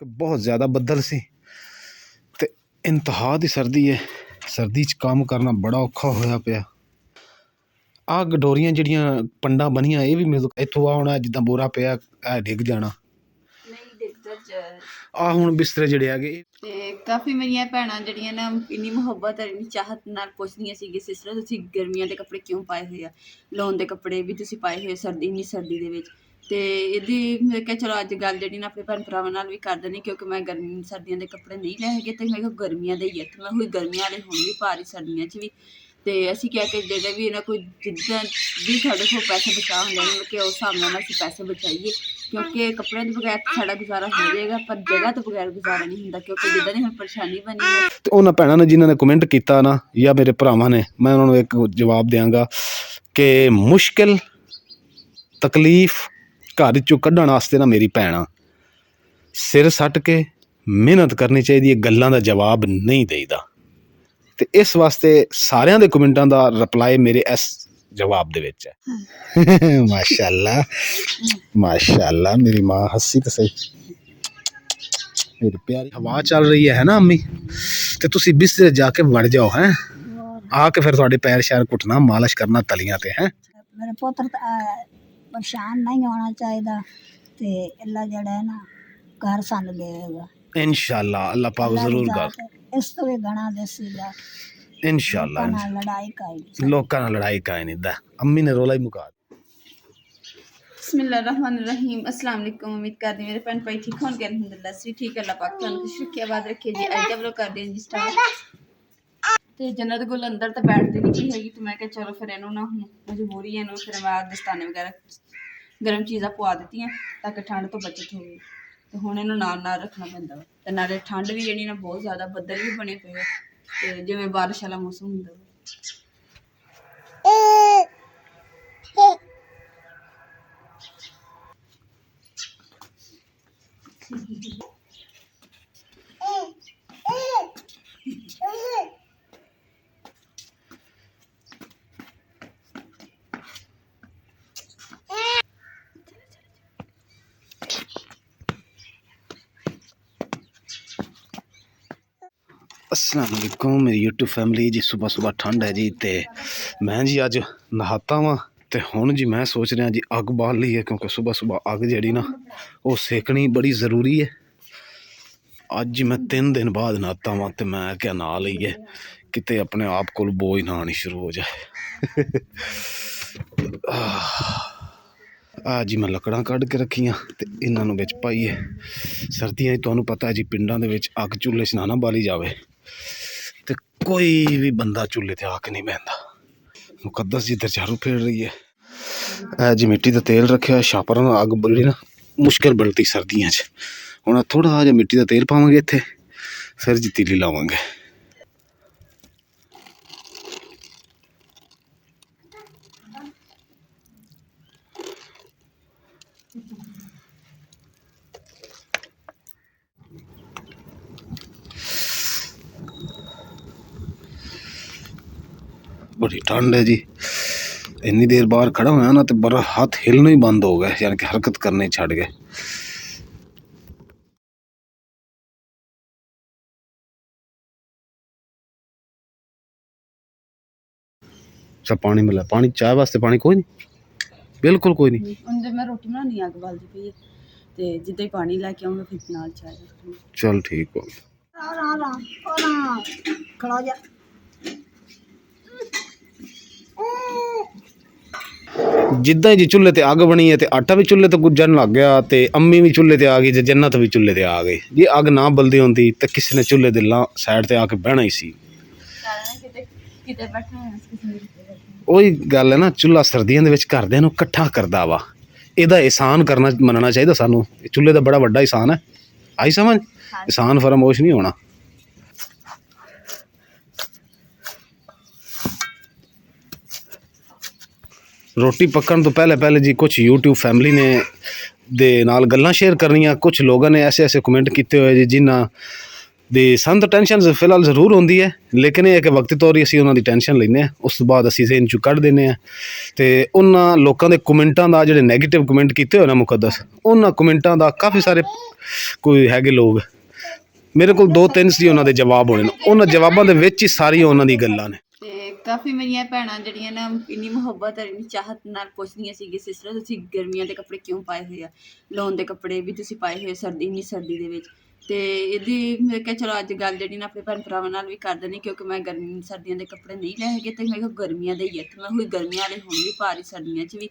कि बहुत ज़्यादा बदल सी ते इंतहा दी सर्दी है। सर्दी च काम करना बड़ा औखा होया पिया। आ गडोरियां जिहड़ियां पंडां बनियां ये भी मेरे इत्थों आ होना जिद्दां बोरा पिया डिग जाना। आ हुण बिस्तरे जिहड़े हैगे ਤੇ ਕਾਫੀ ਮੇਰੀਆਂ ਭੈਣਾਂ ਜਿਹੜੀਆਂ ਨਾ ਇੰਨੀ ਮੁਹੱਬਤ ਔਰ ਇੰਨੀ ਚਾਹਤ ਨਾਲ ਪੁੱਛਦੀਆਂ ਸੀ ਕਿ ਸਿਸਟਰ ਤੁਸੀਂ ਗਰਮੀਆਂ ਦੇ ਕੱਪੜੇ ਕਿਉਂ ਪਾਏ ਹੋਏ ਆ, ਲੋਨ ਦੇ ਕੱਪੜੇ ਵੀ ਤੁਸੀਂ ਪਾਏ ਹੋਏ ਸਰਦੀ ਇੰਨੀ ਸਰਦੀ ਦੇ ਵਿੱਚ। ਤੇ ਇਹਦੀ ਮੈਂ ਕਿਹਾ ਚਲੋ ਅੱਜ ਗੱਲ ਜਿਹੜੀ ਨਾ ਆਪਣੇ ਭੈਣ ਭਰਾਵਾਂ ਨਾਲ ਵੀ ਕਰ ਦੇਣੀ, ਕਿਉਂਕਿ ਮੈਂ ਗਰਮੀ ਸਰਦੀਆਂ ਦੇ ਕੱਪੜੇ ਨਹੀਂ ਲੈ ਹੈਗੇ ਤੇ ਮੈਂ ਕਿਹਾ ਗਰਮੀਆਂ ਦੇ ਹੀ ਆ ਤੇ ਮੈਂ ਹੋਈ ਗਰਮੀਆਂ ਵਾਲੇ ਹੁਣ ਵੀ ਪਾ ਰਹੀ ਸਰਦੀਆਂ 'ਚ ਵੀ। ਤੇ ਅਸੀਂ ਕਿਹਾ ਕਿ ਜਿਹੜੇ ਵੀ ਇਹਨਾਂ ਕੋਈ ਜਿੱਦਾਂ ਵੀ ਸਾਡੇ ਕੋਲ ਪੈਸੇ ਬਚਾ ਹੁੰਦੇ ਨੇ ਕਿ ਉਸ ਹਿਸਾਬ ਨਾਲ ਅਸੀਂ ਪੈਸੇ ਬਚਾਈਏ, ਕਿਉਂਕਿ ਕੱਪੜਿਆਂ ਦੇ ਬਗੈਰ ਸਾਡਾ ਗੁਜ਼ਾਰਾ ਹੋ ਜਾਏਗਾ ਪਰ ਜਗ੍ਹਾ ਤੋਂ ਬਗੈਰ ਗੁਜ਼ਾਰਾ ਨਹੀਂ ਹੁੰਦਾ, ਕਿਉਂਕਿ ਜਿੱਦਾਂ ਦੀ ਹੁਣ ਪਰੇਸ਼ਾਨੀ ਬਣੀ ਹੈ। ਤੇ ਉਹਨਾਂ ਭੈਣਾਂ ਨੇ ਜਿਨ੍ਹਾਂ ਨੇ ਕਮੈਂਟ ਕੀਤਾ ਨਾ ਜਾਂ ਮੇਰੇ ਭਰਾਵਾਂ ਨੇ, ਮੈਂ ਉਹਨਾਂ ਨੂੰ ਇੱਕ ਜਵਾਬ ਦਿਆਂਗਾ ਕਿ ਮੁਸ਼ਕਿਲ ਤਕਲੀਫ ਘਰ ਚੋਂ ਕੱਢਣ ਵਾਸਤੇ ਨਾ ਮੇਰੀ ਭੈਣਾਂ ਸਿਰ ਸੱਟ ਕੇ ਮਿਹਨਤ ਕਰਨੀ ਚਾਹੀਦੀ ਹੈ, ਗੱਲਾਂ ਦਾ ਜਵਾਬ ਨਹੀਂ ਦੇਈਦਾ। ਤੇ ਇਸ ਵਾਸਤੇ ਸਾਰਿਆਂ ਦੇ ਕਮੈਂਟਾਂ ਦਾ ਰਿਪਲਾਈ ਮੇਰੇ ਇਸ ਜਵਾਬ ਦੇ ਵਿੱਚ ਹੈ। ਮਾਸ਼ਾਅੱਲਾ ਮਾਸ਼ਾਅੱਲਾ ਮੇਰੀ ਮਾਂ ਹੱਸੀ ਤਾਂ ਸਹੀ। मेरी प्यारी हवा चल रही है ना अम्मी, तो तुसी बिस्तर जाके वड़ जाओ हैं, आके फिर थोड़े पैर शैर घुटना मालिश करना तलियां ते हैं। मेरा पुत्र परेशान नहीं होना चाहिए ते अल्लाह जड़ा है ना घर सन देगा इंशाल्लाह अल्लाह पाक जरूर कर इस तो भी गणा देसीगा इंशाल्लाह। लड़ाई का लोकां नाल लड़ाई काई नहीं दा। अम्मी ने रोला ही मुका बिस्मिल्लाहिर्रहमानिर्रहीम। अस्सलाम वालेकुम। उम्मीद करती मेरे भैन भाई ठीक होंगे, अल्हम्दुलिल्लाह सी ठीक। अल्लाह पाक तुहानू खुश रखे आबाद रखे जी। अज जब लोग कर दें जी स्टार्ट ते जन्नत गुल अंदर तो बैठती नहीं हैगी, तो मैं क्या चलो फिर इनू ना मजबूरी है, फिर मैं दस्ताने वगैरह गर्म चीज़ां पवा दी ताकि ठंड तो बचत हो। तो हुण इनू नाल नाल रखना पैंदा वा, ते नाले ठंड भी जिहड़ी ना बहुत ज़्यादा बदल भी बने पे ते जिवें बारिश वाला मौसम हुंदा वा। अस्सलाम वालेकुम मेरी यूट्यूब फैमिली जी। सुबह सुबह ठंड है जी, तो मैं जी अज नहाता वां ते हुण जी मैं सोच रहा जी अग बाल ली है, क्योंकि सुबह सुबह अग जी ना वो सेकनी बड़ी ज़रूरी है। अज जी मैं 3 दिन बाद नहाता वां ते मैं क्या ना लीए किते अपने आप को बोझ ना आनी शुरू हो जाए। आ जी मैं लकड़ां कढ़ के रखियां ते इन्हां नूं विच पाईए। सर्दियां तुहानूं पता है जी पिंडां दे विच अग चूल्हे च ना बाली जावे ते कोई भी बंदा चूल्हे ते आके नहीं बहंदा। मुकद्दस जी इधर झाड़ू फेर रही है जी, मिट्टी का तेल रखा है छापर अग बड़ी ना मुश्किल बनती सर्दियों च। हुण थोड़ा जिहा मिट्टी का तेल पावांगे इत्थे, फिर जी तीली लावांगे। बड़ी ठंड है जी, इन्नी देर बाहर खड़ा होया ना तो बड़ा हाथ हिलना ही बंद हो गए, यानी कि हरकत करने छड़ गए। अच्छा पानी मिला, पानी चाय वास्ते पानी कोई नहीं, बिल्कुल कोई नहीं। ਹੁਣ ਜੇ ਮੈਂ ਰੋਟੀ ਬਣਾਉਣੀ ਅੱਗ ਬਾਲਦੀ ਪਈ ਹੈ ਤੇ ਜਿੱਦਾਂ ਹੀ ਪਾਣੀ ਲੈ ਕੇ ਆਉਂਗਾ ਫਿਰ ਨਾਲ ਚਾਹ ਰੱਖੂੰਗੀ। चल ठीक हो। खड़ा जा जिद्दां ही जी चूल्हे ते अग बनी है तो आटा भी चूल्हे ते गुज्जन लग गया, तो अम्मी भी चूल्हे ते आ गई, ते जन्नत भी चूल्हे ते आ गई जी। अग ना बलदी होंदी तो किसी ने चूल्हे दे साइड ते आके बहना ही सी। ਕਿਤੇ ਬੈਠਣਾ ਹੈ ਕਿਸੇ ਨੇ ਉਹੀ ਗੱਲ ਹੈ ਨਾ, ਚੁੱਲ੍ਹਾ ਸਰਦੀਆਂ ਦੇ ਵਿੱਚ ਘਰਦਿਆਂ ਨੂੰ ਇਕੱਠਾ ਕਰਦਾ ਵਾ। ਇਹਦਾ ਇਹਸਾਨ ਕਰਨਾ ਮੰਨਣਾ ਚਾਹੀਦਾ ਸਾਨੂੰ। ਚੁੱਲ੍ਹੇ ਦਾ ਬੜਾ ਵੱਡਾ ਇਹਸਾਨ ਹੈ। ਆਈ ਸਮਝ? ਇਹਸਾਨ ਫਰਮੋਸ਼ ਨਹੀਂ ਹੋਣਾ। ਰੋਟੀ ਪੱਕਣ ਤੋਂ ਪਹਿਲੇ ਜੀ ਕੁਛ YouTube ਫੈਮਿਲੀ ਨੇ ਦੇ ਨਾਲ ਗੱਲਾਂ ਸ਼ੇਅਰ ਕਰਨੀਆਂ। ਕੁਛ ਲੋਕਾਂ ਨੇ ਐਸੇ ਕਮੈਂਟ ਕੀਤੇ ਹੋਏ ਜੀ ਜਿਨ੍ਹਾਂ ਦੀ ਸਾਨੂੰ ਤਾਂ ਟੈਨਸ਼ਨ ਫਿਲਹਾਲ ਜ਼ਰੂਰ ਹੁੰਦੀ ਹੈ, ਲੇਕਿਨ ਇਹ ਹੈ ਕਿ ਵਕਤੀ ਤੌਰ 'ਤੇ ਅਸੀਂ ਉਹਨਾਂ ਦੀ ਟੈਨਸ਼ਨ ਲੈਂਦੇ ਹਾਂ, ਉਸ ਤੋਂ ਬਾਅਦ ਅਸੀਂ ਜ਼ਹਿਨ 'ਚੋਂ ਕੱਢ ਦਿੰਦੇ ਹਾਂ। ਅਤੇ ਉਹਨਾਂ ਲੋਕਾਂ ਦੇ ਕਮੈਂਟਾਂ ਦਾ ਜਿਹੜੇ ਨੈਗੇਟਿਵ ਕਮੈਂਟ ਕੀਤੇ ਹੋਏ ਨਾ ਮੁਕੱਦਸ, ਉਹਨਾਂ ਕਮੈਂਟਾਂ ਦਾ ਕਾਫੀ ਸਾਰੇ ਕੋਈ ਹੈਗੇ ਲੋਕ, ਮੇਰੇ ਕੋਲ 2-3 ਸੀ ਉਹਨਾਂ ਦੇ ਜਵਾਬ ਹੋਣੇ ਨੇ, ਉਹਨਾਂ ਜਵਾਬਾਂ ਦੇ ਵਿੱਚ ਹੀ ਸਾਰੀਆਂ ਉਹਨਾਂ ਦੀ ਗੱਲਾਂ ਨੇ। ਤੇ ਕਾਫੀ ਮੇਰੀਆਂ ਭੈਣਾਂ ਜਿਹੜੀਆਂ ਨਾ ਇੰਨੀ ਮੁਹੱਬਤ ਔਰ ਇੰਨੀ ਚਾਹਤ ਨਾਲ ਪੁੱਛਦੀਆਂ ਸੀਗੇ, ਸਿਸਟਰ ਤੁਸੀਂ ਗਰਮੀਆਂ ਦੇ ਕੱਪੜੇ ਕਿਉਂ ਪਾਏ ਹੋਏ ਆ, ਲੋਨ ਦੇ ਕੱਪੜੇ ਵੀ ਤੁਸੀਂ ਪਾਏ ਹੋਏ ਸਰਦੀ ਇੰਨੀ ਸਰਦੀ ਦੇ ਵਿੱਚ। ਤੇ ਇਹਦੀ ਮੈਂ ਕਿਹਾ ਚਲੋ ਅੱਜ ਗੱਲ ਜਿਹੜੀ ਨਾ ਆਪਣੇ ਭੈਣ ਭਰਾਵਾਂ ਨਾਲ ਵੀ ਕਰ ਦੇਣੀ, ਕਿਉਂਕਿ ਮੈਂ ਗਰਮੀ ਸਰਦੀਆਂ ਦੇ ਕੱਪੜੇ ਨਹੀਂ ਲਏ ਹੈਗੇ, ਤੇ ਮੈਂ ਕਿਹਾ ਗਰਮੀਆਂ ਦੇ ਹੀ ਆ, ਤੇ ਮੈਂ ਹੋਈ ਗਰਮੀਆਂ ਵਾਲੇ ਹੁਣ ਵੀ ਪਾ ਰਹੀ ਸਰਦੀਆਂ 'ਚ ਵੀ।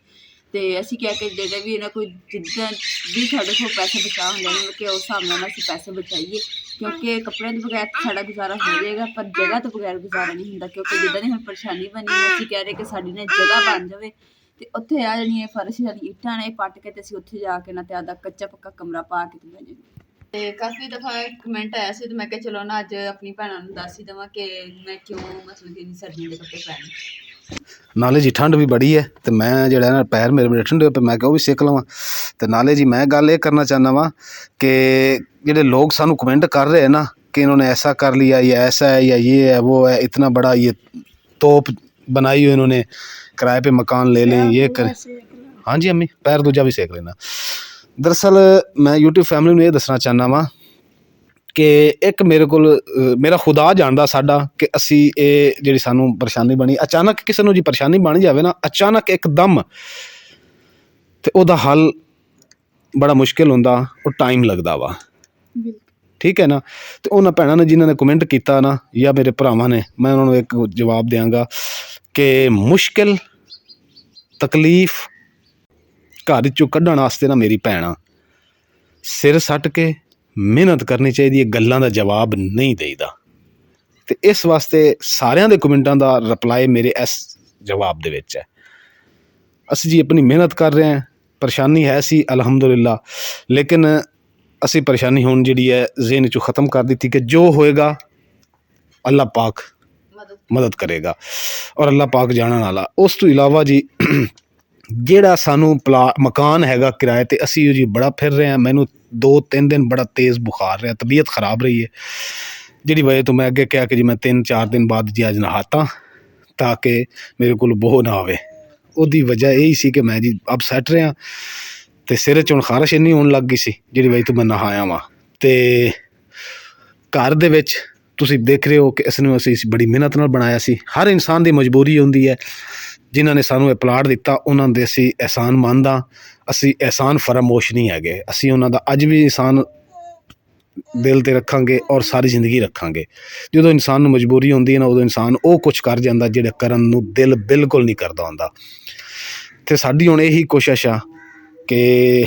ਤੇ ਅਸੀਂ ਕਿਹਾ ਕਿ ਜਿਹੜੇ ਵੀ ਇਹਨਾਂ ਕੋਈ ਜਿੱਦਾਂ ਵੀ ਸਾਡੇ ਕੋਲ ਪੈਸੇ ਬਚਾ ਹੁੰਦੇ ਨੇ ਕਿ ਉਸ ਹਿਸਾਬ ਨਾਲ ਅਸੀਂ ਪੈਸੇ ਬਚਾਈਏ, ਕਿਉਂਕਿ ਕੱਪੜਿਆਂ ਦੇ ਬਗੈਰ ਸਾਡਾ ਗੁਜ਼ਾਰਾ ਹੋ ਜਾਏਗਾ, ਪਰ ਜਗ੍ਹਾ ਤੋਂ ਬਗੈਰ ਗੁਜ਼ਾਰਾ ਨਹੀਂ ਹੁੰਦਾ। ਕਿਉਂਕਿ ਜਿੱਦਾਂ ਦੀ ਹੁਣ ਪਰੇਸ਼ਾਨੀ ਬਣੀ ਹੈ, ਅਸੀਂ ਕਹਿ ਰਹੇ ਕਿ ਸਾਡੀ ਨਾ ਜਗ੍ਹਾ ਬਣ ਜਾਵੇ, ਤੇ ਉੱਥੇ ਆ ਜਿਹੜੀਆਂ ਫਰਸ਼ ਵਾਲੀ ਇੱਟਾਂ ਨੇ ਪੱਟ ਕੇ ਤੇ ਅਸੀਂ ਉੱਥੇ ਜਾ ਕੇ ਨਾ ਤੇ ਆਦਾ ਕੱਚਾ ਪੱਕਾ ਕਮਰਾ ਪਾ ਕੇ ਤੇ ਬਹਿ ਜਾਈਏ। ਤੇ ਕਾਫੀ ਦਫਾ ਕਮੈਂਟ ਆਇਆ ਸੀ, ਤੇ ਮੈਂ ਕਿਹਾ ਚਲੋ ਨਾ ਅੱਜ ਆਪਣੀ ਭੈਣਾਂ ਨੂੰ ਦੱਸ ਹੀ ਦੇਵਾਂ ਕਿ ਮੈਂ ਕਿਉਂ ਮਤਲਬ ਕਿ ਇੰਨੀ ਸਰਦੀਆਂ ਦੇ ਕੱਪੜੇ ਪਾਏ। ਨਾਲੇ ਜੀ ਠੰਡ ਵੀ ਬੜੀ ਹੈ, ਤੇ ਮੈਂ ਜਿਹੜਾ ਨਾ ਪੈਰ ਮੇਰੇ ਬੜੇ ਠੰਡੇ ਪਏ, ਮੈਂ ਕਿਹਾ ਉਹ ਵੀ ਸਿੱਖ ਲਵਾਂ। ਤੇ ਨਾਲੇ ਜੀ ਮੈਂ ਗੱਲ ਇਹ ਕਰਨਾ ਚਾਹੁੰਦਾ ਵਾਂ ਕਿ ਜਿਹੜੇ ਲੋग ਸਾਨੂੰ कमेंट कर रहे हैं ना कि इन्होंने ऐसा कर लिया या ऐसा है या ये है वो है, इतना बड़ा ये तोप बनाई हुई इन्होंने, किराए पे मकान ले लें, ये करें। हाँ जी अम्मी, पैर दूजा भी सेक लेना। दरअसल मैं यूट्यूब फैमिली ਨੂੰ ਇਹ ਦੱਸਣਾ ਚਾਹੁੰਦਾ ਵਾਂ ਕਿ ਇੱਕ ਮੇਰੇ ਕੋਲ ਮੇਰਾ ਖੁਦਾ ਜਾਣਦਾ ਸਾਡਾ ਕਿ ਅਸੀਂ ਇਹ ਜਿਹੜੀ ਸਾਨੂੰ ਪਰੇਸ਼ਾਨੀ ਬਣੀ, ਅਚਾਨਕ ਕਿਸੇ ਨੂੰ ਜੀ ਪਰੇਸ਼ਾਨੀ ਬਣ ਜਾਵੇ ਨਾ, ਅਚਾਨਕ ਇੱਕਦਮ, ਤੇ ਉਹਦਾ ਹੱਲ ਬੜਾ ਮੁਸ਼ਕਿਲ ਹੁੰਦਾ, ਉਹ ਟਾਈਮ ਲੱਗਦਾ ਵਾ, ਠੀਕ ਹੈ ਨਾ। ਤੇ ਉਹਨਾਂ ਭੈਣਾਂ ਨੇ ਜਿਨ੍ਹਾਂ ਨੇ ਕਮੈਂਟ ਕੀਤਾ ਨਾ ਜਾਂ ਮੇਰੇ ਭਰਾਵਾਂ ਨੇ, ਮੈਂ ਉਹਨਾਂ ਨੂੰ ਇੱਕ ਜਵਾਬ ਦਿਆਂਗਾ ਕਿ ਮੁਸ਼ਕਿਲ ਤਕਲੀਫ ਘਰ 'ਚੋਂ ਕੱਢਣ ਵਾਸਤੇ ਨਾ ਮੇਰੀ ਭੈਣਾਂ ਸਿਰ ਸੱਟ ਕੇ ਮਿਹਨਤ ਕਰਨੀ ਚਾਹੀਦੀ ਹੈ, ਗੱਲਾਂ ਦਾ ਜਵਾਬ ਨਹੀਂ ਦੇਈਦਾ। ਤੇ ਇਸ ਵਾਸਤੇ ਸਾਰਿਆਂ ਦੇ ਕਮੈਂਟਾਂ ਦਾ ਰਿਪਲਾਈ ਮੇਰੇ ਇਸ ਜਵਾਬ ਦੇ ਵਿੱਚ ਹੈ। ਅਸੀਂ ਜੀ ਆਪਣੀ ਮਿਹਨਤ ਕਰ ਰਹੇ ਹਾਂ, ਪਰੇਸ਼ਾਨੀ ਹੈ ਸੀ ਅਲਹਮਦੁਲਿਲਾ, ਲੇਕਿਨ ਅਸੀਂ ਪਰੇਸ਼ਾਨੀ ਹੁਣ ਜਿਹੜੀ ਹੈ ਜ਼ਿਹਨ 'ਚੋਂ ख़त्म ਕਰ ਦਿੱਤੀ ਕਿ ਜੋ ਹੋਏਗਾ ਅੱਲਾਹ ਪਾਕ ਮਦਦ ਕਰੇਗਾ, ਔਰ ਅੱਲਾਹ ਪਾਕ ਜਾਣਨ ਵਾਲਾ। ਉਸ ਤੋਂ ਇਲਾਵਾ ਜੀ ਜਿਹੜਾ ਸਾਨੂੰ ਮਕਾਨ ਹੈਗਾ ਕਿਰਾਏ 'ਤੇ, ਅਸੀਂ ਉਹ ਜੀ ਬੜਾ ਫਿਰ ਰਹੇ ਹਾਂ। ਮੈਨੂੰ 2-3 ਦਿਨ ਬੜਾ ਤੇਜ਼ ਬੁਖਾਰ ਰਿਹਾ, ਤਬੀਅਤ ख़राब ਰਹੀ ਹੈ, ਜਿਹੜੀ ਵਜ੍ਹਾ ਤੋਂ ਮੈਂ ਅੱਗੇ ਕਿਹਾ ਕਿ ਜੀ ਮੈਂ 3-4 ਦਿਨ ਬਾਅਦ ਜੀ ਅੱਜ ਨਹਾਤਾ ਤਾਂ ਕਿ ਮੇਰੇ ਕੋਲ ਬੋਹ ਨਾ ਆਵੇ। ਉਹਦੀ ਵਜ੍ਹਾ ਇਹੀ ਸੀ ਕਿ ਮੈਂ ਜੀ ਅਬ ਸੈੱਟ ਰਿਹਾ, ਅਤੇ ਸਿਰ 'ਚ ਹੁਣ ਖਾਰਿਸ਼ ਇੰਨੀ ਹੋਣ ਲੱਗ ਗਈ ਸੀ ਜਿਹੜੀ ਵਜ੍ਹਾ ਤੋਂ ਮੈਂ ਨਹਾਇਆ ਵਾਂ। ਅਤੇ ਘਰ ਦੇ ਵਿੱਚ ਤੁਸੀਂ ਦੇਖ ਰਹੇ ਹੋ ਕਿ ਇਸ ਨੂੰ ਅਸੀਂ ਬੜੀ ਮਿਹਨਤ ਨਾਲ ਬਣਾਇਆ ਸੀ। ਹਰ ਇਨਸਾਨ ਦੀ ਮਜਬੂਰੀ ਹੁੰਦੀ ਹੈ, ਜਿਨ੍ਹਾਂ ਨੇ ਸਾਨੂੰ ਇਹ ਪਲਾਟ ਦਿੱਤਾ ਉਹਨਾਂ ਦੇ ਅਸੀਂ ਅਹਿਸਾਨ ਮੰਨਦ ਹਾਂ, ਅਸੀਂ ਅਹਿਸਾਨ ਫਰਾਮੋਸ਼ ਨਹੀਂ ਹੈਗੇ। ਅਸੀਂ ਉਹਨਾਂ ਦਾ ਅੱਜ ਵੀ ਅਹਿਸਾਨ ਦਿਲ 'ਤੇ ਰੱਖਾਂਗੇ ਔਰ ਸਾਰੀ ਜ਼ਿੰਦਗੀ ਰੱਖਾਂਗੇ। ਜਦੋਂ ਇਨਸਾਨ ਨੂੰ ਮਜਬੂਰੀ ਹੁੰਦੀ ਹੈ ਨਾ, ਉਦੋਂ ਇਨਸਾਨ ਉਹ ਕੁਛ ਕਰ ਜਾਂਦਾ ਜਿਹੜਾ ਕਰਨ ਨੂੰ ਦਿਲ ਬਿਲਕੁਲ ਨਹੀਂ ਕਰਦਾ ਹੁੰਦਾ। ਅਤੇ ਸਾਡੀ ਹੁਣ ਇਹੀ ਕੋਸ਼ਿਸ਼ ਆ ਕਿ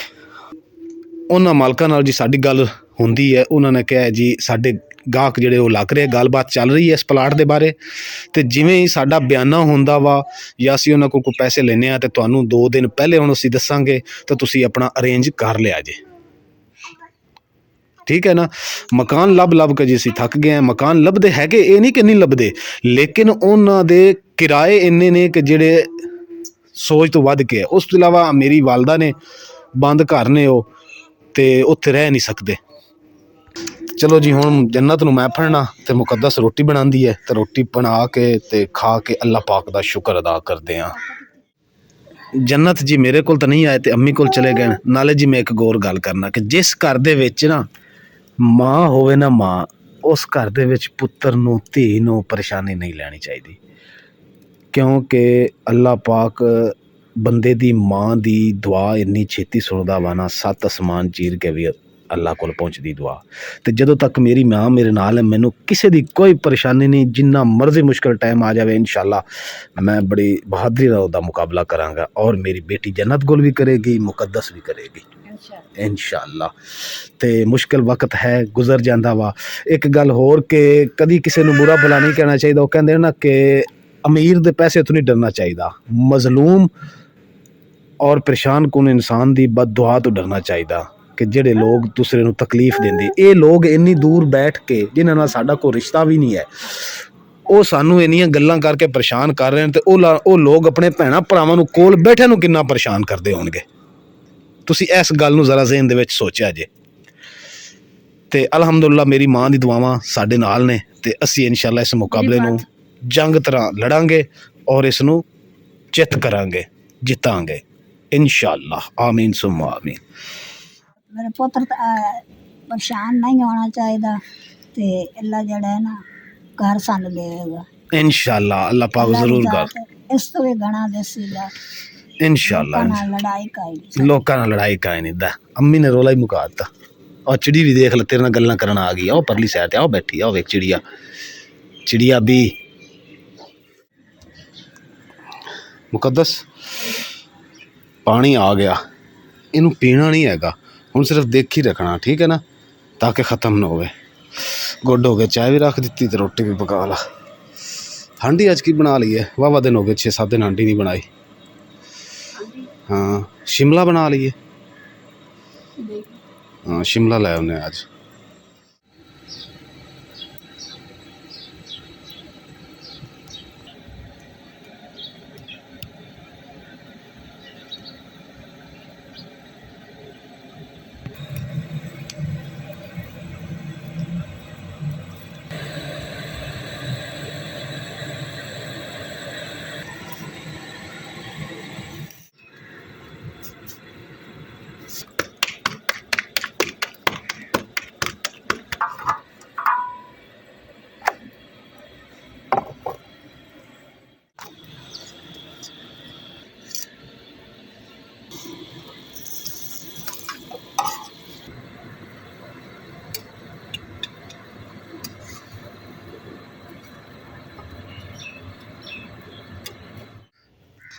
ਉਹਨਾਂ ਮਾਲਕਾਂ ਨਾਲ ਜੀ ਸਾਡੀ ਗੱਲ ਹੁੰਦੀ ਹੈ, ਉਹਨਾਂ ਨੇ ਕਿਹਾ ਜੀ ਸਾਡੇ ਗਾਹਕ ਜਿਹੜੇ ਉਹ ਲੱਗ ਰਹੇ, ਗੱਲਬਾਤ ਚੱਲ ਰਹੀ ਹੈ ਇਸ ਪਲਾਟ ਦੇ ਬਾਰੇ, ਅਤੇ ਜਿਵੇਂ ਹੀ ਸਾਡਾ ਬਿਆਨਾ ਹੁੰਦਾ ਵਾ ਜਾਂ ਅਸੀਂ ਉਹਨਾਂ ਕੋਲ ਕੋਈ ਪੈਸੇ ਲੈਂਦੇ ਹਾਂ, ਅਤੇ ਤੁਹਾਨੂੰ 2 ਦਿਨ ਪਹਿਲੇ ਹੁਣ ਅਸੀਂ ਦੱਸਾਂਗੇ ਤਾਂ ਤੁਸੀਂ ਆਪਣਾ ਅਰੇਂਜ ਕਰ ਲਿਆ ਜੇ, ਠੀਕ ਹੈ ਨਾ। ਮਕਾਨ ਲੱਭ ਕੇ ਜੀ ਅਸੀਂ ਥੱਕ ਗਏ ਹਾਂ। ਮਕਾਨ ਲੱਭਦੇ ਹੈਗੇ, ਇਹ ਨਹੀਂ ਕਿ ਨਹੀਂ ਲੱਭਦੇ, ਲੇਕਿਨ ਉਹਨਾਂ ਦੇ ਕਿਰਾਏ ਇੰਨੇ ਨੇ ਕਿ ਜਿਹੜੇ ਸੋਚ ਤੋਂ ਵੱਧ ਕੇ ਹੈ। ਉਸ ਤੋਂ ਇਲਾਵਾ ਮੇਰੀ ਵਾਲਦਾ ਨੇ ਬੰਦ ਘਰ ਨੇ ਉਹ, ਅਤੇ ਉੱਥੇ ਰਹਿ ਨਹੀਂ ਸਕਦੇ। ਚਲੋ ਜੀ ਹੁਣ ਜੰਨਤ ਨੂੰ ਮੈਂ ਫੜਨਾ, ਅਤੇ ਮੁਕੱਦਸ ਰੋਟੀ ਬਣਾਉਂਦੀ ਹੈ, ਅਤੇ ਰੋਟੀ ਬਣਾ ਕੇ ਅਤੇ ਖਾ ਕੇ ਅੱਲਾਹ ਪਾਕ ਦਾ ਸ਼ੁਕਰ ਅਦਾ ਕਰਦੇ ਹਾਂ। ਜੰਨਤ ਜੀ ਮੇਰੇ ਕੋਲ ਤਾਂ ਨਹੀਂ ਆਏ ਅਤੇ ਅੰਮੀ ਕੋਲ ਚਲੇ ਗਏ। ਨਾਲੇ ਜੀ ਮੈਂ ਇੱਕ ਹੋਰ ਗੱਲ ਕਰਨਾ ਕਿ ਜਿਸ ਘਰ ਦੇ ਵਿੱਚ ਨਾ ਮਾਂ ਹੋਵੇ ਨਾ, ਮਾਂ, ਉਸ ਘਰ ਦੇ ਵਿੱਚ ਪੁੱਤਰ ਨੂੰ, ਧੀ ਨੂੰ ਪਰੇਸ਼ਾਨੀ ਨਹੀਂ ਲੈਣੀ ਚਾਹੀਦੀ, ਕਿਉਂਕਿ ਅੱਲਾਹ ਪਾਕ ਬੰਦੇ ਦੀ ਮਾਂ ਦੀ ਦੁਆ ਇੰਨੀ ਛੇਤੀ ਸੁਣਦਾ ਵਾ ਨਾ, 7 ਅਸਮਾਨ ਚੀਰ ਕੇ ਵੀ ਅੱਲਾਹ ਕੋਲ ਪਹੁੰਚਦੀ ਦੁਆ। ਅਤੇ ਜਦੋਂ ਤੱਕ ਮੇਰੀ ਮਾਂ ਮੇਰੇ ਨਾਲ ਹੈ, ਮੈਨੂੰ ਕਿਸੇ ਦੀ ਕੋਈ ਪਰੇਸ਼ਾਨੀ ਨਹੀਂ। ਜਿੰਨਾ ਮਰਜ਼ੀ ਮੁਸ਼ਕਿਲ ਟਾਈਮ ਆ ਜਾਵੇ, ਇਨਸ਼ਾਅੱਲਾ ਮੈਂ ਬੜੀ ਬਹਾਦਰੀ ਨਾਲ ਉਹਦਾ ਮੁਕਾਬਲਾ ਕਰਾਂਗਾ, ਔਰ ਮੇਰੀ ਬੇਟੀ ਜੰਨਤ ਗੁਲ ਵੀ ਕਰੇਗੀ, ਮੁਕੱਦਸ ਵੀ ਕਰੇਗੀ ਇਨਸ਼ਾਅੱਲਾ। ਅਤੇ ਮੁਸ਼ਕਿਲ ਵਕਤ ਹੈ, ਗੁਜ਼ਰ ਜਾਂਦਾ ਵਾ। ਇੱਕ ਗੱਲ ਹੋਰ ਕਿ ਕਦੀ ਕਿਸੇ ਨੂੰ ਬੁਰਾ ਭਲਾ ਨਹੀਂ ਕਹਿਣਾ ਚਾਹੀਦਾ। ਉਹ ਕਹਿੰਦੇ ਨਾ ਕਿ ਅਮੀਰ ਦੇ ਪੈਸੇ ਤੋਂ ਨਹੀਂ ਡਰਨਾ ਚਾਹੀਦਾ, ਮਜ਼ਲੂਮ ਔਰ ਪਰੇਸ਼ਾਨ ਕੁਨ ਇਨਸਾਨ ਦੀ ਬਦ ਦੁਆ ਤੋਂ ਡਰਨਾ ਚਾਹੀਦਾ ਕਿ ਜਿਹੜੇ ਲੋਕ ਦੂਸਰੇ ਨੂੰ ਤਕਲੀਫ ਦਿੰਦੇ। ਇਹ ਲੋਕ ਇੰਨੀ ਦੂਰ ਬੈਠ ਕੇ ਜਿਨ੍ਹਾਂ ਨਾਲ ਸਾਡਾ ਕੋਈ ਰਿਸ਼ਤਾ ਵੀ ਨਹੀਂ ਹੈ, ਉਹ ਸਾਨੂੰ ਇੰਨੀਆਂ ਗੱਲਾਂ ਕਰਕੇ ਪਰੇਸ਼ਾਨ ਕਰ ਰਹੇ ਨੇ, ਅਤੇ ਉਹ ਲੋਕ ਆਪਣੇ ਭੈਣਾਂ ਭਰਾਵਾਂ ਨੂੰ ਕੋਲ ਬੈਠੇ ਨੂੰ ਕਿੰਨਾ ਪਰੇਸ਼ਾਨ ਕਰਦੇ ਹੋਣਗੇ। ਤੁਸੀਂ ਇਸ ਗੱਲ ਨੂੰ ਜ਼ਰਾ ਜ਼ਿਹਨ ਦੇ ਵਿੱਚ ਸੋਚਿਆ ਜੇ। ਤੇ ਅਲਹਮਦੁਲਿਲਾ ਮੇਰੀ ਮਾਂ ਦੀ ਦੁਆਵਾਂ ਸਾਡੇ ਨਾਲ ਨੇ ਤੇ ਅਸੀਂ ਇਨਸ਼ਾਅੱਲਾ ਇਸ ਮੁਕਾਬਲੇ ਨੂੰ ਜੰਗ ਤਰ੍ਹਾਂ ਲੜਾਂਗੇ ਔਰ ਇਸ ਨੂੰ ਜਿੱਤ ਕਰਾਂਗੇ, ਜਿੱਤਾਂਗੇ ਇਨਸ਼ਾਅੱਲਾ। ਆਮੀਨ ਸੁੰਮਾ ਆਮੀਨ। ਮੇਰੇ ਪੁੱਤਰ ਪਰੇਸ਼ਾਨ ਨਹੀਂ ਹੋਣਾ ਚਾਹੀਦਾ ਤੇ ਅੱਲਾ ਜਿਹੜਾ ਹੈ ਨਾ ਘਰ ਸਾਨੂੰ ਦੇਵੇਗਾ ਇਨਸ਼ਾਅੱਲਾ। ਅੱਲਾਹ ਪਾਕ ਜ਼ਰੂਰ ਕਰ ਇਸ ਤੋਂ ਵੀ ਗਣਾ ਦੇਸੀਗਾ ਇਨਸ਼ਾਅੱਲਾ। ਲੜਾਈ ਕਾਈ ਲੋਕਾਂ ਨਾਲ ਲੜਾਈ ਕਾਇ ਨਹੀਂ ਦਾ। ਅੰਮੀ ਨੇ ਰੋਲਾ ਹੀ ਮੁਕਾ ਦਿੱਤਾ। ਔਰ ਚਿੜੀ ਵੀ ਦੇਖ ਲੈ, ਤੇਰੇ ਨਾਲ ਗੱਲਾਂ ਕਰਨ ਆ ਗਈ। ਉਹ ਪਰਲੀ ਸਾਈਡ ਤੇ ਆਓ ਬੈਠੀ ਆ, ਉਹ ਵੇਖ ਚਿੜੀਆ, ਚਿੜੀਆ ਵੀ ਮੁਕੱਦਸ ਪਾਣੀ ਆ ਗਿਆ, ਇਹਨੂੰ ਪੀਣਾ ਨਹੀਂ ਹੈਗਾ ਹੁਣ, ਸਿਰਫ ਦੇਖ ਹੀ ਰੱਖਣਾ, ਠੀਕ ਹੈ ਨਾ, ਤਾਂ ਕਿ ख़त्म ਨਾ ਹੋਵੇ। ਗੁੱਡ ਹੋ ਗਏ, ਚਾਹ ਵੀ ਰੱਖ ਦਿੱਤੀ ਤੇ ਰੋਟੀ ਵੀ ਪਕਾ ਲਾ। ਹਾਂਡੀ ਅੱਜ ਕੀ ਬਣਾ ਲਈ ਹੈ? ਵਾਹਵਾ ਦਿਨ ਹੋ ਗਏ, 6-7 ਦਿਨ ਹਾਂਡੀ ਨਹੀਂ ਬਣਾਈ। ਹਾਂ शिमला बना लीए। हाँ शिमला लाया उन्हें आज।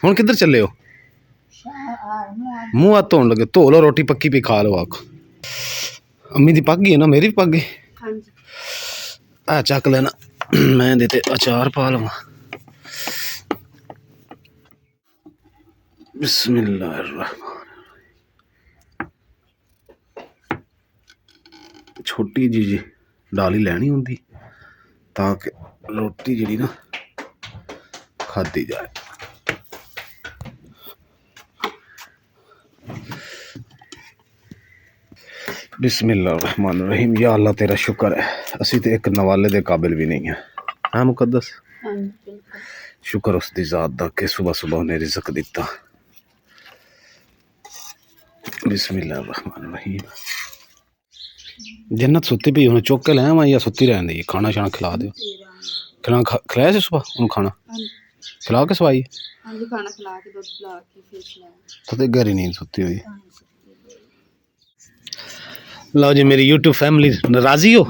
ਹੁਣ ਕਿੱਧਰ ਚੱਲੇ ਹੋ? ਮੂੰਹ ਹੱਥ ਧੋਣ ਲੱਗੇ, ਧੋ ਲਓ, ਰੋਟੀ ਪੱਕੀ ਪੀ ਖਾ ਲਓ। ਆਖ ਅੰਮੀ ਦੀ ਪੱਗ ਹੀ ਹੈ ਨਾ, ਮੇਰੀ ਵੀ ਪੱਗ ਹੈ। ਹਾਂਜੀ ਆ ਚੱਕ ਲੈਣਾ, ਮੈਂ ਇਹਦੇ ਤੇ ਅਚਾਰ ਪਾ ਲਵਾਂ। ਬਿਸਮਿल्लाहिर्रहमान। ਛੋਟੀ ਜੀ ਡਾਲੀ ਲੈਣੀ ਹੁੰਦੀ ਤਾਂ ਕਿ ਰੋਟੀ ਜਿਹੜੀ ਨਾ ਖਾਦੀ ਜਾਏ। बिस्मिल्लाहिर्रहमानिर्रहीम। या अल्लाह तेरा शुक्र है, असी तो एक नवाले दे काबिल भी नहीं है। हाँ मुकद्दस, शुक्र उस दी ज़ात दा कि सुबह सुबह उन्हें रिज़्क दिता। बिस्मिल्लाहिर्रहमानिर्रहीम। जन्नत सुत्ती पई, उन्हें चुक के लाया या सुत्ती रहने दी? खाना शाना खिला दो। खिलाया से सुबह उन्हें खाना खिला के सवाई? खाना खिला के दूध पिला के फिर खिलाया तो गहरी नींद सुत्ती हुई। लो जी मेरी यूट्यूब फैमिली, नाराजी हो?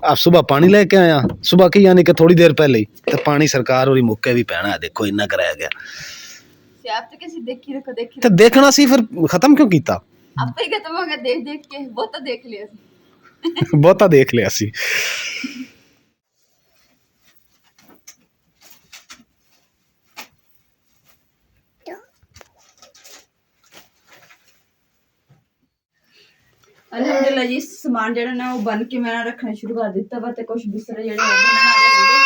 आप सुबह पानी लेके आया, सुबह की यानी कि थोड़ी देर पहले ही, तो पानी सरकार और मुक्के भी पैना है। देखो इन्ना कराया गया, तो कैसे देखी रखो, देखी तो देखना सी, फिर खत्म क्यों कीता? आपे ही खत्म हो गया देख देख के। बहुता देख लिया बहुता देख लिया सी। अलहमदुलिल्लाह जी समान जेड़ा ना वो बन के मैं रखना शुरू कर दिता वा ते कुछ बिस्तर जेड़े बनने वाले होंगे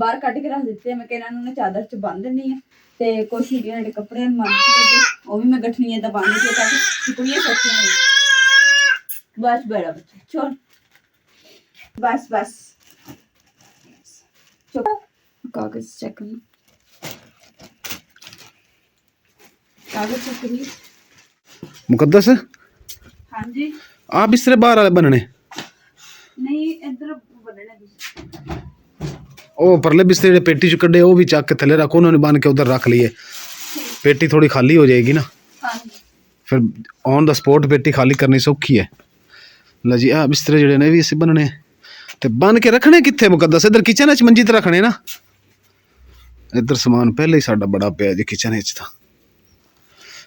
बाहर कट के रख दिते। मैं कहना उन्होंने चादर च बन देनी है ते कुछ जेड़े कपड़े मन वो भी मैं गठनियां दा बन के ताकि टुकड़ियां सच्चियां हो। बस बड़ा बच्चा छोड़, बस बस चुप। कागज चेक करना, कागज चेक करिए। मुकद्दस हाँ जी, आप बिस्तरे बाहर वाले बनने नहीं इधर बनने ओ परले बिस्तरे जेडे पेटी च कड्डे वो भी चक के थले रखो, उन्होंने बन के उधर रख लिए। पेटी थोड़ी खाली हो जाएगी ना, फिर ऑन द स्पॉट पेटी खाली करनी सौखी है। ला जी आ बिस्तरे जेडे ने भी इसे बनने ते बन के रखने किथे मुकद्दस? इधर किचन च मंजी ते रखने ना। इधर समान पहले ही साडा बड़ा पिया जी किचन च, था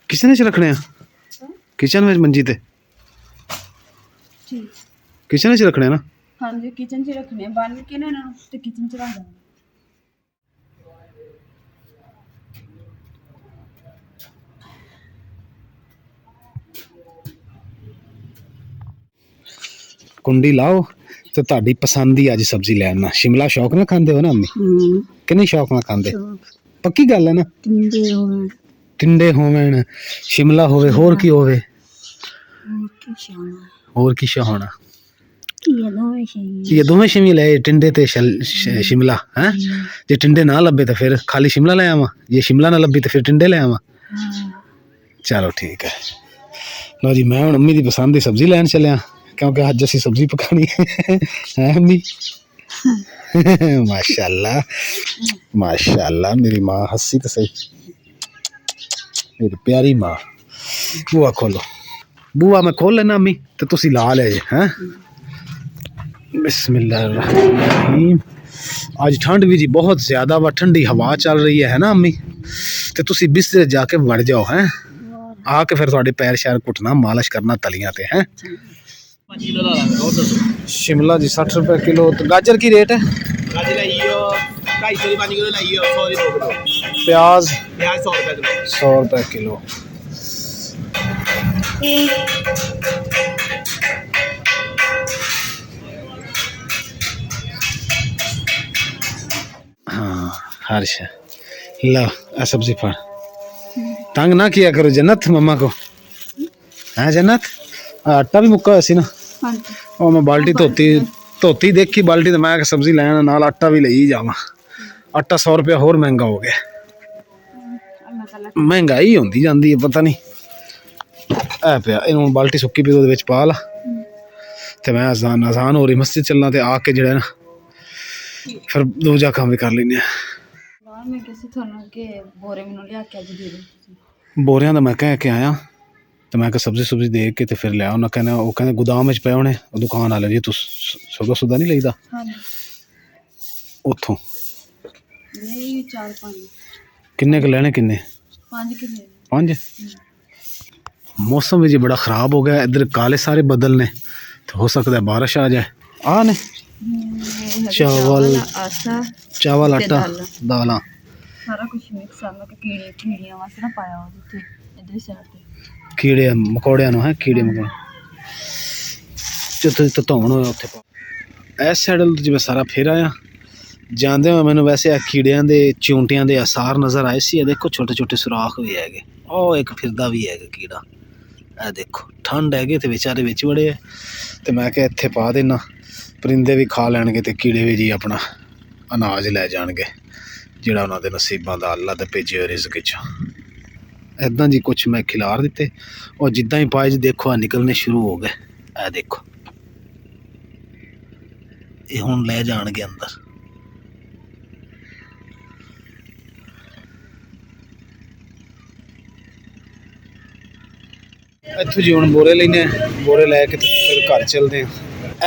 किचन च रखने किचन में मंजी ते किचन च रखने ना। हाँ जी किचन च रखने बन के ना ते किचन च रख देना। कुंडी लाओ तो ताड़ी पसंद ही अज सब्जी लैना। शिमला शौक ना खांदे हो ना अम्मी? किन्ने शौक ना खांदे? पक्की गल है ना? टिंडे होवेन, शिमला होवे, होर की होवे? होर की शाना ये दोवें चाहिए ये दोवें शिमले ले टिंडे ते शिमला हैं जे टिंडे ना लभे तो फिर खाली शिमला ले आवा जे शिमला ना लभी तो फिर टिंडे ले आवा चलो ठीक है लो जी मैं अम्मी की पसंद की सब्जी लैन चलिया क्योंकि अज असी सब्जी पकानी है अम्मी माशाल्लाह माशाल्लाह मेरी माँ हंसी तो सही मेरी प्यारी माँ बुआ खोलो बुआ मैं खोल लेना अम्मी तो तुसी ला ले हैं बिस्मिल्लाहिर्रहमानिर्रहीम आज ठंड भी जी बहुत ज़्यादा वा ठंडी हवा चल रही है ना अम्मी तो तुसी बिस्तर जाके बढ़ जाओ हैं आके फिर थोड़े पैर शैर घुटना मालिश करना तलियां ते हैं शिमला जी 60 रुपए किलो तो गाजर की रेट है प्याज 100 रुपए किलो हाँ हर शे लो सब्जी पर तंग ना किया करो जन्नत मम्मा को है जन्नत आटा भी मुक्का सी ना और मैं बाल्टी धोती देखी बाल्टी तो मैं सब्जी लैन नाल आटा भी ले जावा आटा 100 रुपया होर महंगा हो गया महंगाई होंदी जाती है पता नहीं ऐ पिया इन बाल्टी सुक्की पी ਉਹਦੇ ਵਿੱਚ ਪਾ ਲਾ ਤੇ मैं अजान हो रही मस्जिद चलना ते आके ਜਿਹੜਾ ना फिर दूजा काम भी कर लेने मैं किसी ਤੁਹਾਨੂੰ ਕਿ ਬੋਰੇ ਮੈਨੂੰ ਲਿਆ ਕੇ ਅੱਜ ਦੇ ਦਿਓ बोरियां ਦਾ मैं कह के आया तो मैं सब्जी सुब्जी देख के तो फिर लिया उन्हें कहना वो कहते गोदाम में पे होने दुकान वाले जी तू सुदा नहीं लगता उतों नहीं 4-5 किन्ने के लेने किन्ने 5 किलो 5 मौसम भी जी बड़ा ख़राब हो गया इधर काले सारे बदल ने तो हो सकता है बारिश आ जाए ने चावल आटा दाल सारा कुछ मिक्स है मैं कीड़ियां वास्ते ना पाया उथे इधर साइड ते कीड़े मकोड़ियां नो है कीड़े मकोड़े जिथे तो धोन होया उत्थे इस साइड जिवें सारा फिर आया जांदे होए मैनूं वैसे आ कीड़ियां दे चिऊंटियां दे आसार नज़र आए सी देखो छोटे छोटे सुराख भी हैगे ओ एक फिरदा भी हैगा कीड़ा ए देखो ठंड हैगी ते बेचारे विच बड़े है ते मैं क्या इत्थे पा देना परिंदे भी खा लैणगे ते कीड़े भी जी अपना अनाज लै जाणगे ਜਿਹੜਾ ਉਹਨਾਂ ਦੇ ਨਸੀਬਾਂ ਦਾ ਅੱਲਾ ਦੇ ਭੇਜੇ ਹੋਏ ਰਿਜ਼ਕ ਚ ਇਦਾਂ ਜੀ ਕੁਛ ਮੈਂ ਖਿਲਾਰ ਦਿੱਤੇ ਉਹ ਜਿੱਦਾਂ ਹੀ ਪਾਏ ਜੀ ਦੇਖੋ ਆ ਨਿਕਲਣੇ ਸ਼ੁਰੂ ਹੋ ਗਏ ਇਹ ਦੇਖੋ ਇਹ ਹੁਣ ਲੈ ਜਾਣਗੇ ਅੰਦਰ ਇੱਥੋਂ ਜੀ ਹੁਣ ਬੋਰੇ ਲੈਨੇ ਬੋਰੇ ਲੈ ਕੇ ਤੇ ਫਿਰ ਘਰ ਚੱਲਦੇ ਆ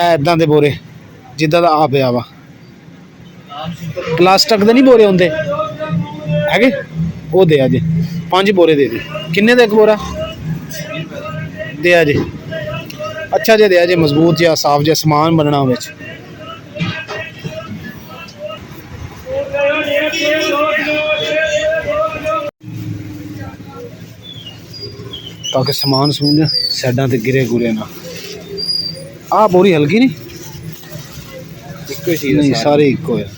ਇਹ ਇਦਾਂ ਦੇ ਬੋਰੇ ਜਿੱਦਾਂ ਦਾ ਆ ਪਿਆ ਵਾ प्लास्टिक दे नहीं बोरे होंगे है वो दे जे 5 बोरे दे दे किन्ने का एक बोरा दे जे अच्छा जे दे जे मजबूत जहा साफ जहा समान बनना ताकि समान समून साइडा ते गिरे गुरे ना आ बोरी हल्की नहीं सारे इको है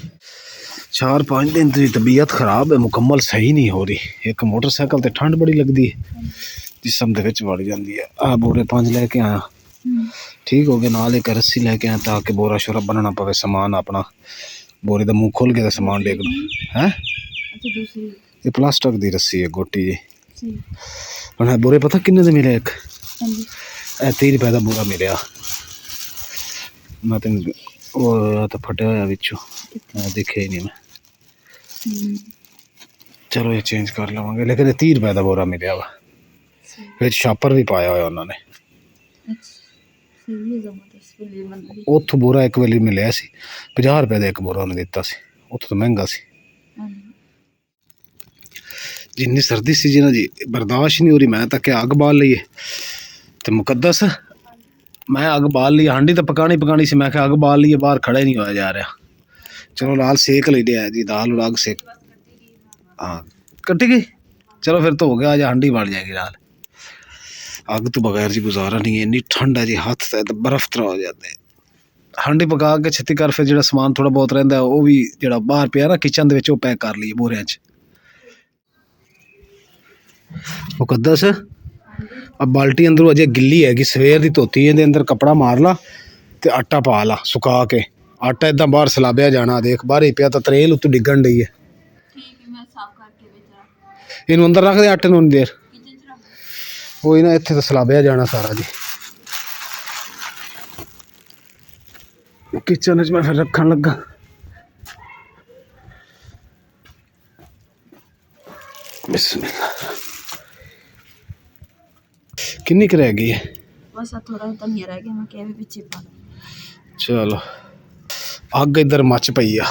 4-5 दिन की तबीयत खराब है मुकम्मल सही नहीं हो रही एक मोटरसाइकिल तो ठंड बड़ी लगती है जिसम दे विच वड़ जाती है आ बोरे 5 लेके आया ठीक हो गया नाल एक रस्सी लेके आया ताकि बोरा शोरा बनना पवे सामान अपना बोरे का मुँह खोल के सामान देख लो है ये प्लास्टिक की रस्सी है गोटी जी हम बोरे पता किन्ने दे मिले एक 30 रुपए का बोरा मिले मैं तो फटिया होया विचों दिखे ही नहीं मैं चलो ये चेंज कर लवांगे लेकिन 30 रुपए का बोरा मिले वा फिर छापर भी पाया हुआ उन्होंने उतो बोरा एक वाली मिले 50 रुपए का एक बोरा उन्हें दिता सी उतो तो महंगा सी जिन्नी सर्दी सी जी ना जी बर्दाश्त नहीं हो रही मैं तक अग बाल लीए तो मुकद्दस मैं अग बाल ली हांडी तो पकानी सी मैं अग बाल लीए बाहर खड़ा ही नहीं होया जा रहा चलो लाल सेक ले दिया जी दाल और अग सेक हाँ कटी गई चलो फिर तो हो गया आज हांडी बढ़ जाएगी लाल अग तो बगैर जी गुजारा नहीं है इन्नी ठंड है जी हाथ तो बर्फ तरह हो जाते हैं हांडी पका के छत्ती कर फिर जो समान थोड़ा बहुत रहा है वह भी जो बाहर पिया ना किचन के पैक कर लीए बोरिया मुकद्दस अब बाल्टी अंदरों अजे गिली हैगी सवेर की धोती है अंदर कपड़ा मार ला ਤੇ ਆਟਾ ਪਾ ਲਾ ਸੁਕਾ ਕੇ। ਆਟਾ ਇਦਾਂ ਬਾਹਰ ਸਲਾਬਿਆ ਜਾਣਾ, ਦੇਖ ਬਾਹਰ ਹੀ ਪਿਆ ਤਾਂ ਤਰੇਲ ਉੱਤੇ ਡਿੱਗਣ ਡਈ ਹੈ। ਠੀਕ ਹੈ, ਮੈਂ ਸਾਫ਼ ਕਰਕੇ ਵਿੱਚ ਰੱਖ ਇਹਨੂੰ ਅੰਦਰ ਰੱਖ ਦੇ ਆਟੇ ਨੂੰ ਦੇਰ, ਕਿਚਨ 'ਚ ਰੱਖ। ਕੋਈ ਨਾ ਇੱਥੇ ਤਾਂ ਸਲਾਬਿਆ ਜਾਣਾ ਸਾਰਾ ਜੀ। ਕਿਚਨ 'ਚ ਮੈਂ ਫਿਰ ਰੱਖਣ ਲੱਗਾ। ਬਿਸਮਿਲ੍ਲਾ। ਕਿੰਨੀ ਕੁ ਰਹਿ ਗਈ ਹੈ? ਬਸ ਆ ਥੋੜਾ ਧਨੀਆ ਰਹਿ ਗਿਆ, ਮੈਂ ਕਿਹਾ ਵੀ ਪਿੱਛੇ ਪਾ ਦਾਂ। ਚਲੋ ਅੱਗ ਇੱਧਰ ਮੱਚ ਪਈ ਆ।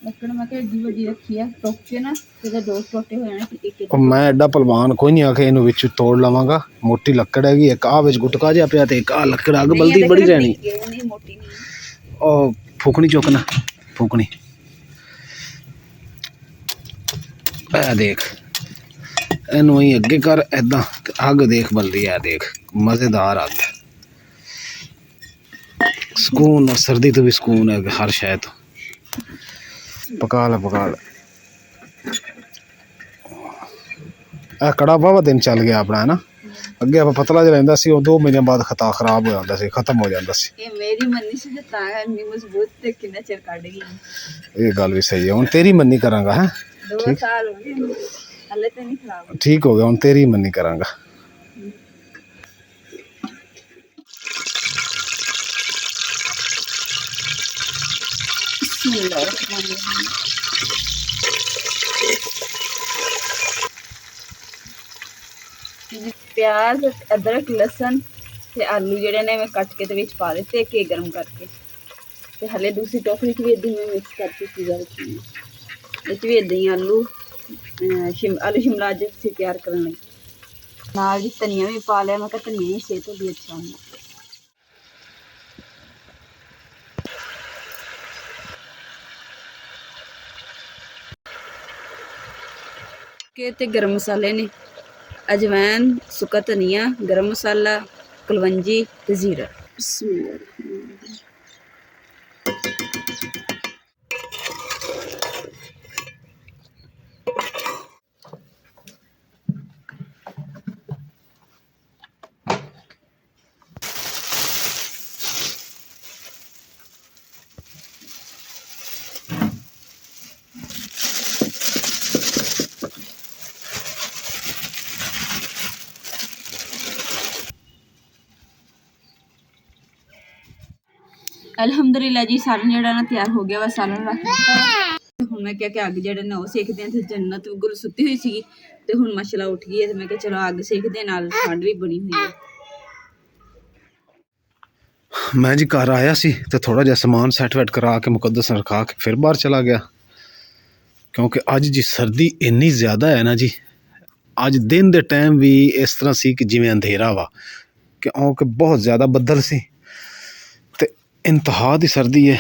ਲੱਕੜ ਮੈਂ ਕਿਹਾ ਏਡੀ ਵੱਡੀ ਰੱਖੀ ਆ, ਟੁੱਕ ਕੇ ਨਾ ਇਹਦੇ ਦੋ ਟੋਟੇ ਹੋ ਜਾਣੇ ਇੱਕ ਇੱਕ। ਉਹ ਮੈਂ ਐਡਾ ਭਲਵਾਨ ਕੋਈ ਨਹੀਂ ਆ ਕੇ ਇਹਨੂੰ ਵਿੱਚ ਤੋੜ ਲਵਾਂਗਾ। ਮੋਟੀ ਲੱਕੜ ਹੈਗੀ, ਇੱਕ ਆਹ ਵਿੱਚ ਗੁਟਕਾ ਜਿਹਾ ਪਿਆ ਤੇ ਇੱਕ ਆਹ ਲੱਕੜ ਅੱਗ ਬਲਦੀ ਬੜੀ ਰਹਿਣੀ। ਨਹੀਂ ਮੋਟੀ ਨਹੀਂ, ਉਹ ਫੂਕਣੀ ਚੁੱਕਣਾ, ਫੂਕਣੀ। ਇਹ ਦੇਖ, ਇਹਨੂੰ ਹੀ ਅੱਗੇ ਕਰ ਏਦਾਂ, ਅੱਗ ਦੇਖ ਬਲਦੀ ਹੈ, ਦੇਖ ਮਜ਼ੇਦਾਰ ਅੱਗ। ਸਕੂਨ, ਸਰਦੀ ਤੋਂ ਵੀ ਸਕੂਨ ਹੈ ਹਰ ਸ਼ੈ ਤੋਂ। ਪਕਾ ਲੈ ਪਕਾ ਲੈ। ਇਹ ਕੜਾ ਵਾਹਵਾ ਦਿਨ ਚੱਲ ਗਿਆ ਆਪਣਾ, ਹੈ ਨਾ। ਅੱਗੇ ਆਪਾਂ ਪਤਲਾ ਜਿਹਾ ਰਹਿੰਦਾ ਸੀ, ਉਹ 2 ਮਹੀਨਿਆਂ ਬਾਅਦ ਖਰਾਬ ਹੋ ਜਾਂਦਾ ਸੀ, ਖਤਮ ਹੋ ਜਾਂਦਾ ਸੀ। ਇਹ ਮੇਰੀ ਮੰਨੀ ਸੀ ਤੇ ਤਾਂ ਇੰਨੀ ਮਜ਼ਬੂਤ ਤੇ ਕਿੰਨਾ ਚਿਰ ਕੱਢ ਗਈ। ਇਹ ਗੱਲ ਵੀ ਸਹੀ ਹੈ। ਹੁਣ ਤੇਰੀ ਮੰਨੀ ਕਰਾਂਗਾ। ਹੈ 2 ਸਾਲ ਹੋ ਗਏ ਹਲੇ ਤੇ ਨਹੀਂ ਖਰਾਬ। ਠੀਕ ਹੋ ਗਿਆ, ਹੁਣ ਤੇਰੀ ਮੰਨੀ ਕਰਾਂਗਾ। ਪਿਆਜ਼, ਅਦਰਕ, ਲਸਣ ਤੇ ਆਲੂ ਜਿਹੜੇ ਨੇ ਮੈਂ ਕੱਟ ਕੇ ਤੇ ਵਿੱਚ ਪਾ ਦਿੱਤੇ, ਘੀ ਗਰਮ ਕਰਕੇ। ਤੇ ਹਲੇ ਦੂਸਰੀ ਟੋਕਰੀ 'ਚ ਵੀ ਇੱਦਾਂ ਮੈਂ ਮਿਕਸ ਕਰਕੇ ਚੀਜ਼ਾਂ ਰੱਖੀਆਂ। ਇਹ 'ਚ ਵੀ ਇੱਦਾਂ ਹੀ ਆਲੂ ਸ਼ਿਮਲਾ ਅੱਜ ਅਸੀਂ ਤਿਆਰ ਕਰਨ ਲੱਗੇ। ਨਾਲ ਜੀ ਧਨੀਆ ਵੀ ਪਾ ਲਿਆ, ਮੈਂ ਕਿਹਾ ਧਨੀਆ ਹੀ ਸਿਹਤ ਲਈ ਅੱਛਾ ਹੁੰਦਾ। ਕੇ ਤੇ ਗਰਮ ਮਸਾਲੇ ਨੇ, ਅਜਵਾਇਨ, ਸੁੱਕਾ ਧਨੀਆ, ਗਰਮ ਮਸਾਲਾ, ਕਲਵੰਜੀ ਤੇ ਜ਼ੀਰਾ। ਅਲਹਮਦੁਲਿਲਾ ਜੀ, ਸਾਲਨ ਜਿਹੜਾ ਨਾ ਤਿਆਰ ਹੋ ਗਿਆ ਵਾ। ਸਾਲਨ ਰੱਖ ਦਿੱਤਾ। ਹੁਣ ਮੈਂ ਕਿਹਾ ਕਿ ਅੱਗ ਜਿਹੜੇ ਨਾ ਉਹ ਸੇਕਦੇ ਹਾਂ। ਤੇ ਜੰਨਤ ਗੁਲ ਸੁੱਤੀ ਹੋਈ ਸੀ ਤੇ ਹੁਣ ਮਾਸ਼ਾਅੱਲਾ ਉੱਠ ਗਈ ਹੈ, ਤੇ ਮੈਂ ਕਿਹਾ ਚਲੋ ਅੱਗ ਸੇਕਦੇ, ਨਾਲ ਠੰਡ ਵੀ ਬਣੀ ਹੋਈ ਹੈ। ਮੈਂ ਜੀ ਘਰ ਆਇਆ ਸੀ ਤੇ ਥੋੜਾ ਜਿਹਾ ਸਮਾਨ ਸੈੱਟ ਵੈਟ ਕਰਾ ਕੇ ਮੁਕੱਦਸ ਰਖਾ ਕੇ ਫਿਰ ਬਾਹਰ ਚਲਾ ਗਿਆ, ਕਿਉਂਕਿ ਅੱਜ ਜੀ ਸਰਦੀ ਇੰਨੀ ਜ਼ਿਆਦਾ ਹੈ ਨਾ ਜੀ। ਅੱਜ ਦਿਨ ਦੇ ਟਾਈਮ ਵੀ ਇਸ ਤਰ੍ਹਾਂ ਸੀ ਕਿ ਜਿਵੇਂ ਅੰਧੇਰਾ ਵਾ, ਕਿਉਂਕਿ ਬਹੁਤ ਜ਼ਿਆਦਾ ਬੱਦਲ ਸੀ ਤੇ ਇੰਤਹਾ ਦੀ ਸਰਦੀ ਹੈ।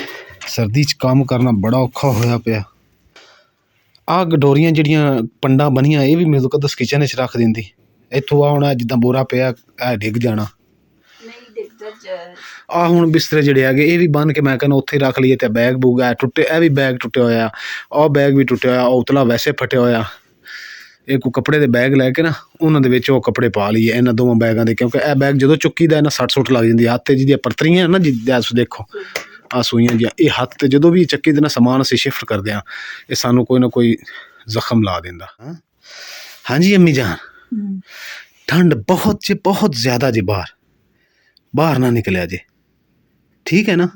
ਸਰਦੀ 'ਚ ਕੰਮ ਕਰਨਾ ਬੜਾ ਔਖਾ ਹੋਇਆ ਪਿਆ। ਆਹ ਗਡੋਰੀਆਂ ਜਿਹੜੀਆਂ ਪੰਡਾਂ ਬਣੀਆਂ, ਇਹ ਵੀ ਮੁਕੱਦਸ ਕਿਚਨ 'ਚ ਰੱਖ ਦਿੰਦੀ। ਇੱਥੋਂ ਆ ਹੁਣ ਜਿੱਦਾਂ ਬੋਰਾ ਪਿਆ, ਇਹ ਡਿੱਗ ਜਾਣਾ। ਆਹ ਹੁਣ ਬਿਸਤਰੇ ਜਿਹੜੇ ਹੈਗੇ, ਇਹ ਵੀ ਬੰਨ ਕੇ ਮੈਂ ਕਹਿੰਦਾ ਉੱਥੇ ਰੱਖ ਲਈਏ। ਤੇ ਬੈਗ ਬੂਗ ਹੈ ਟੁੱਟੇ, ਇਹ ਵੀ ਬੈਗ ਟੁੱਟਿਆ ਹੋਇਆ, ਉਹ ਬੈਗ ਵੀ ਟੁੱਟਿਆ ਹੋਇਆ, ਉਹ ਉਤਲਾ ਵੈਸੇ ਫਟਿਆ ਹੋਇਆ। ਇਹ ਕੋਈ ਕੱਪੜੇ ਦੇ ਬੈਗ ਲੈ ਕੇ ਨਾ ਉਹਨਾਂ ਦੇ ਵਿੱਚ ਉਹ ਕੱਪੜੇ ਪਾ ਲਈਏ ਇਹਨਾਂ ਦੋਵਾਂ ਬੈਗਾਂ ਦੇ, ਕਿਉਂਕਿ ਇਹ ਬੈਗ ਜਦੋਂ ਚੁੱਕੀਦਾ ਇਹਨਾਂ ਸੱਟ ਸੁੱਟ ਲੱਗ ਜਾਂਦੀ। ਹੱਥ 'ਤੇ ਜਿਹਦੀਆਂ ਪਰਤਰੀਆਂ ਨਾ ਜਿੱਦਾਂ ਦੇਖੋ ਆਹ ਸੂਈਆਂ ਜਿਹੀਆਂ, ਇਹ ਹੱਥ 'ਤੇ ਜਦੋਂ ਵੀ ਚੱਕੀ ਦੇ ਨਾ ਸਮਾਨ ਅਸੀਂ ਸ਼ਿਫਟ ਕਰਦੇ ਹਾਂ, ਇਹ ਸਾਨੂੰ ਕੋਈ ਨਾ ਕੋਈ ਜ਼ਖਮ ਲਾ ਦਿੰਦਾ। ਹਾਂਜੀ ਅੰਮੀ ਜਾਨ, ਠੰਡ ਬਹੁਤ ਜ਼ਿਆਦਾ ਜੀ। ਬਾਹਰ ਨਾ ਨਿਕਲਿਆ ਜੇ, ਠੀਕ ਹੈ ਨਾ।